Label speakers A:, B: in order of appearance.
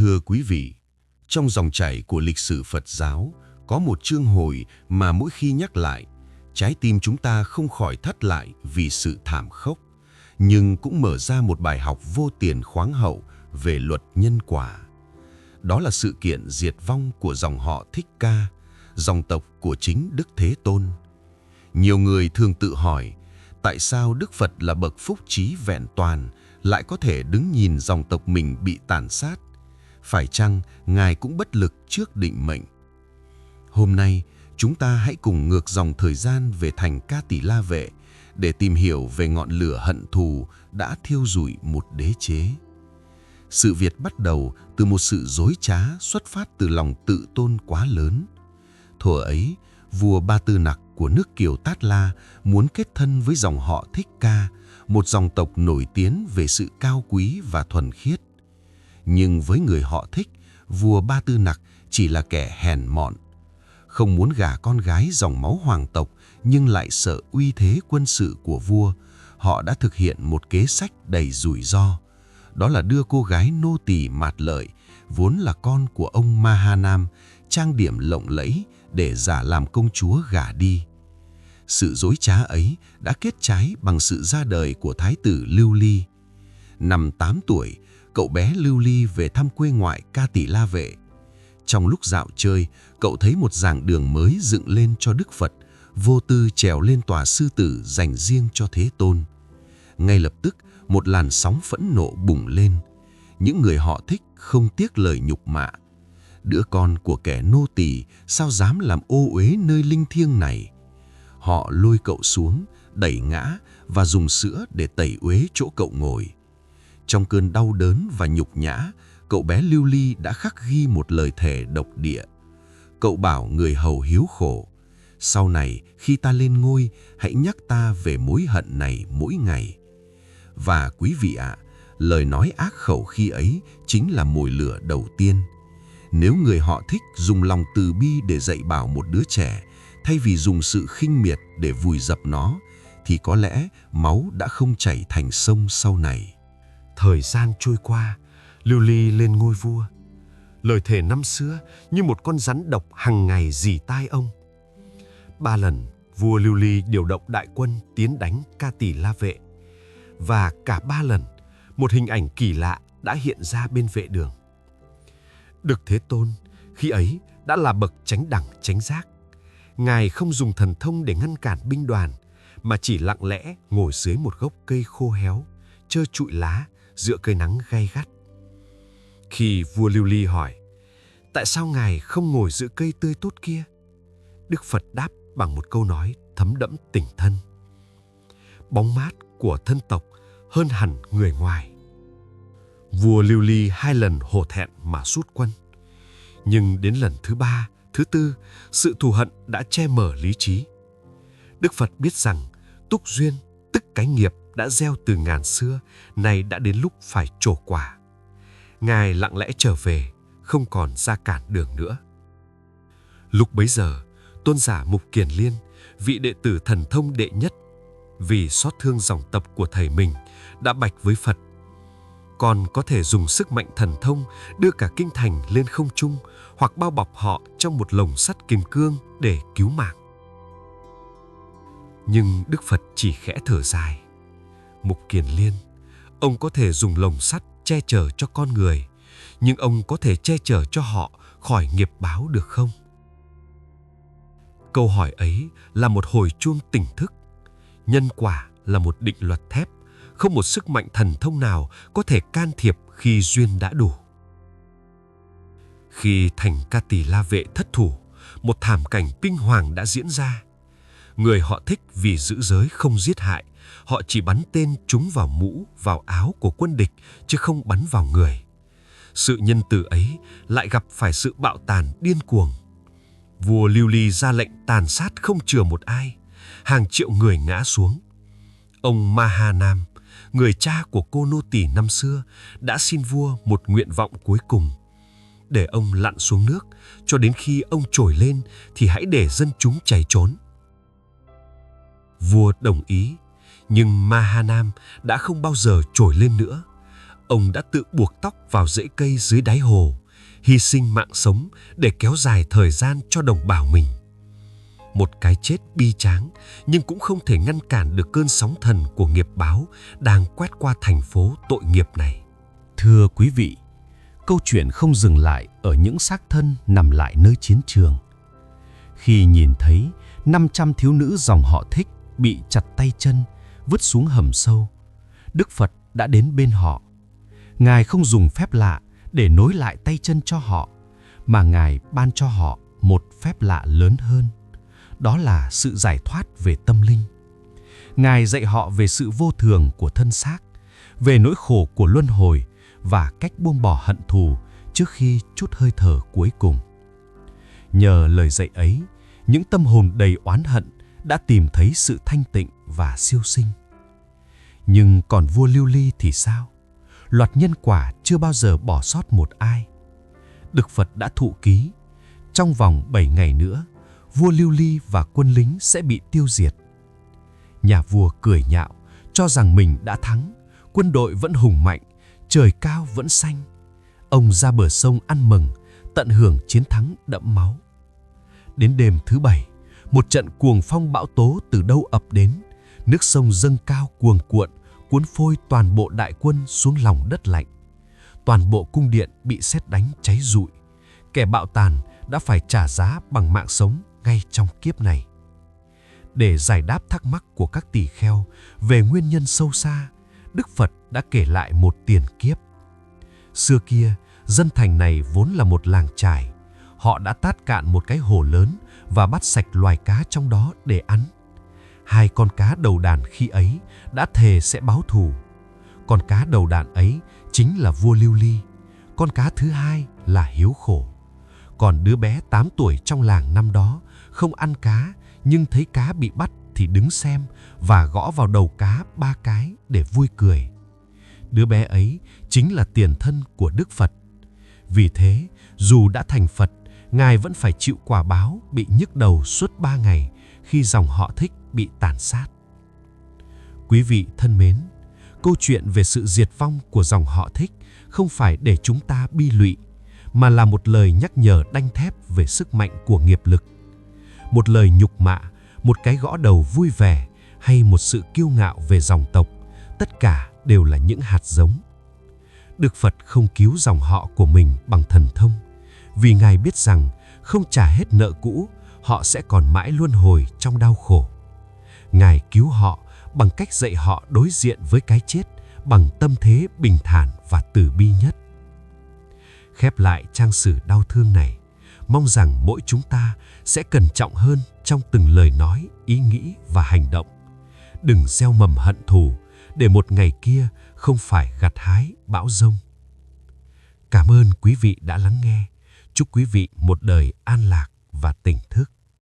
A: Thưa quý vị, trong dòng chảy của lịch sử Phật giáo, có một chương hồi mà mỗi khi nhắc lại, trái tim chúng ta không khỏi thắt lại vì sự thảm khốc, nhưng cũng mở ra một bài học vô tiền khoáng hậu về luật nhân quả. Đó là sự kiện diệt vong của dòng họ Thích Ca, dòng tộc của chính Đức Thế Tôn. Nhiều người thường tự hỏi, tại sao Đức Phật là bậc phúc trí vẹn toàn lại có thể đứng nhìn dòng tộc mình bị tàn sát? Phải chăng Ngài cũng bất lực trước định mệnh? Hôm nay, chúng ta hãy cùng ngược dòng thời gian về thành Ca Tỳ La Vệ để tìm hiểu về ngọn lửa hận thù đã thiêu rụi một đế chế. Sự việc bắt đầu từ một sự dối trá xuất phát từ lòng tự tôn quá lớn. Thuở ấy, vua Ba Tư Nặc của nước Kiều Tát La muốn kết thân với dòng họ Thích Ca, một dòng tộc nổi tiếng về sự cao quý và thuần khiết. Nhưng với người họ Thích, vua Ba Tư Nặc chỉ là kẻ hèn mọn. Không muốn gả con gái dòng máu hoàng tộc nhưng lại sợ uy thế quân sự của vua, họ đã thực hiện một kế sách đầy rủi ro. Đó là đưa cô gái nô tỳ Mạt Lợi, vốn là con của ông Mahanam, trang điểm lộng lẫy để giả làm công chúa gả đi. Sự dối trá ấy đã kết trái bằng sự ra đời của thái tử Lưu Ly. Năm 8 tuổi, cậu bé Lưu Ly về thăm quê ngoại Ca Tỳ La Vệ. Trong lúc dạo chơi, cậu thấy một giảng đường mới dựng lên cho Đức Phật, vô tư trèo lên tòa sư tử dành riêng cho Thế Tôn. Ngay lập tức, một làn sóng phẫn nộ bùng lên. Những người họ Thích không tiếc lời nhục mạ. Đứa con của kẻ nô tỳ sao dám làm ô uế nơi linh thiêng này? Họ lôi cậu xuống, đẩy ngã và dùng sữa để tẩy uế chỗ cậu ngồi. Trong cơn đau đớn và nhục nhã, cậu bé Lưu Ly đã khắc ghi một lời thề độc địa. Cậu bảo người hầu hiếu khổ, sau này khi ta lên ngôi, hãy nhắc ta về mối hận này mỗi ngày. Và quý vị ạ, lời nói ác khẩu khi ấy chính là mồi lửa đầu tiên. Nếu người họ Thích dùng lòng từ bi để dạy bảo một đứa trẻ, thay vì dùng sự khinh miệt để vùi dập nó, thì có lẽ máu đã không chảy thành sông sau này.
B: Thời gian trôi qua, Lưu Ly lên ngôi vua. Lời thề năm xưa như một con rắn độc hằng ngày rỉ tai ông. 3 lần, vua Lưu Ly điều động đại quân tiến đánh Ca Tỳ La Vệ. Và cả 3 lần, một hình ảnh kỳ lạ đã hiện ra bên vệ đường. Đức Thế Tôn khi ấy đã là bậc chánh đẳng chánh giác. Ngài không dùng thần thông để ngăn cản binh đoàn, mà chỉ lặng lẽ ngồi dưới một gốc cây khô héo, trơ trụi lá giữa cây nắng gay gắt. Khi vua Lưu Ly hỏi, tại sao Ngài không ngồi giữa cây tươi tốt kia? Đức Phật đáp bằng một câu nói thấm đẫm tình thân. Bóng mát của thân tộc hơn hẳn người ngoài. Vua Lưu Ly 2 lần hổ thẹn mà rút quân. Nhưng đến lần thứ 3, thứ 4, sự thù hận đã che mờ lý trí. Đức Phật biết rằng túc duyên, tức cái nghiệp đã gieo từ ngàn xưa, nay đã đến lúc phải trổ quả. Ngài lặng lẽ trở về, không còn ra cản đường nữa. Lúc bấy giờ, tôn giả Mục Kiền Liên, vị đệ tử thần thông đệ nhất, vì xót thương dòng tộc của thầy mình, đã bạch với Phật: con có thể dùng sức mạnh thần thông đưa cả kinh thành lên không trung, hoặc bao bọc họ trong một lồng sắt kim cương để cứu mạng. Nhưng Đức Phật chỉ khẽ thở dài. Mục Kiền Liên, ông có thể dùng lồng sắt che chở cho con người, nhưng ông có thể che chở cho họ khỏi nghiệp báo được không? Câu hỏi ấy là một hồi chuông tỉnh thức. Nhân quả là một định luật thép, không một sức mạnh thần thông nào có thể can thiệp khi duyên đã đủ. Khi thành Ca Tỳ La Vệ thất thủ, một thảm cảnh kinh hoàng đã diễn ra. Người họ Thích vì giữ giới không giết hại, họ chỉ bắn tên trúng vào mũ, vào áo của quân địch, chứ không bắn vào người. Sự nhân từ ấy lại gặp phải sự bạo tàn điên cuồng. Vua Lưu Ly ra lệnh tàn sát không chừa một ai, hàng triệu người ngã xuống. Ông Mahanam, người cha của cô nô tỳ năm xưa, đã xin vua một nguyện vọng cuối cùng: để ông lặn xuống nước, cho đến khi ông trồi lên thì hãy để dân chúng chạy trốn. Vua đồng ý, nhưng Mahanam đã không bao giờ trồi lên nữa. Ông đã tự buộc tóc vào rễ cây dưới đáy hồ, hy sinh mạng sống để kéo dài thời gian cho đồng bào mình. Một cái chết bi tráng nhưng cũng không thể ngăn cản được cơn sóng thần của nghiệp báo đang quét qua thành phố tội nghiệp này.
C: Thưa quý vị, câu chuyện không dừng lại ở những xác thân nằm lại nơi chiến trường. Khi nhìn thấy 500 thiếu nữ dòng họ Thích bị chặt tay chân, vứt xuống hầm sâu, Đức Phật đã đến bên họ. Ngài không dùng phép lạ để nối lại tay chân cho họ, mà Ngài ban cho họ một phép lạ lớn hơn. Đó là sự giải thoát về tâm linh. Ngài dạy họ về sự vô thường của thân xác, về nỗi khổ của luân hồi và cách buông bỏ hận thù trước khi chút hơi thở cuối cùng. Nhờ lời dạy ấy, những tâm hồn đầy oán hận đã tìm thấy sự thanh tịnh và siêu sinh. Nhưng còn vua Lưu Ly thì sao? Loạt nhân quả chưa bao giờ bỏ sót một ai. Đức Phật đã thụ ký, trong vòng 7 ngày nữa, vua Lưu Ly và quân lính sẽ bị tiêu diệt. Nhà vua cười nhạo, cho rằng mình đã thắng, quân đội vẫn hùng mạnh, trời cao vẫn xanh. Ông ra bờ sông ăn mừng, tận hưởng chiến thắng đẫm máu. Đến đêm thứ 7, một trận cuồng phong bão tố từ đâu ập đến, nước sông dâng cao cuồn cuộn, cuốn phôi toàn bộ đại quân xuống lòng đất lạnh. Toàn bộ cung điện bị sét đánh cháy rụi. Kẻ bạo tàn đã phải trả giá bằng mạng sống ngay trong kiếp này. Để giải đáp thắc mắc của các tỳ kheo về nguyên nhân sâu xa, Đức Phật đã kể lại một tiền kiếp. Xưa kia, dân thành này vốn là một làng chài. Họ đã tát cạn một cái hồ lớn và bắt sạch loài cá trong đó để ăn. 2 con cá đầu đàn khi ấy đã thề sẽ báo thù. Con cá đầu đàn ấy chính là vua Lưu Ly. Con cá thứ hai là Hiếu Khổ. Còn đứa bé 8 tuổi trong làng năm đó không ăn cá, nhưng thấy cá bị bắt thì đứng xem và gõ vào đầu cá 3 cái để vui cười. Đứa bé ấy chính là tiền thân của Đức Phật. Vì thế, dù đã thành Phật, Ngài vẫn phải chịu quả báo bị nhức đầu suốt 3 ngày khi dòng họ Thích bị tàn sát. Quý vị thân mến, câu chuyện về sự diệt vong của dòng họ Thích không phải để chúng ta bi lụy, mà là một lời nhắc nhở đanh thép về sức mạnh của nghiệp lực. Một lời nhục mạ, một cái gõ đầu vui vẻ hay một sự kiêu ngạo về dòng tộc, tất cả đều là những hạt giống. Đức Phật không cứu dòng họ của mình bằng thần thông, vì Ngài biết rằng không trả hết nợ cũ, họ sẽ còn mãi luân hồi trong đau khổ. Ngài cứu họ bằng cách dạy họ đối diện với cái chết bằng tâm thế bình thản và từ bi nhất. Khép lại trang sử đau thương này, mong rằng mỗi chúng ta sẽ cẩn trọng hơn trong từng lời nói, ý nghĩ và hành động. Đừng gieo mầm hận thù để một ngày kia không phải gặt hái bão giông. Cảm ơn quý vị đã lắng nghe. Chúc quý vị một đời an lạc và tỉnh thức.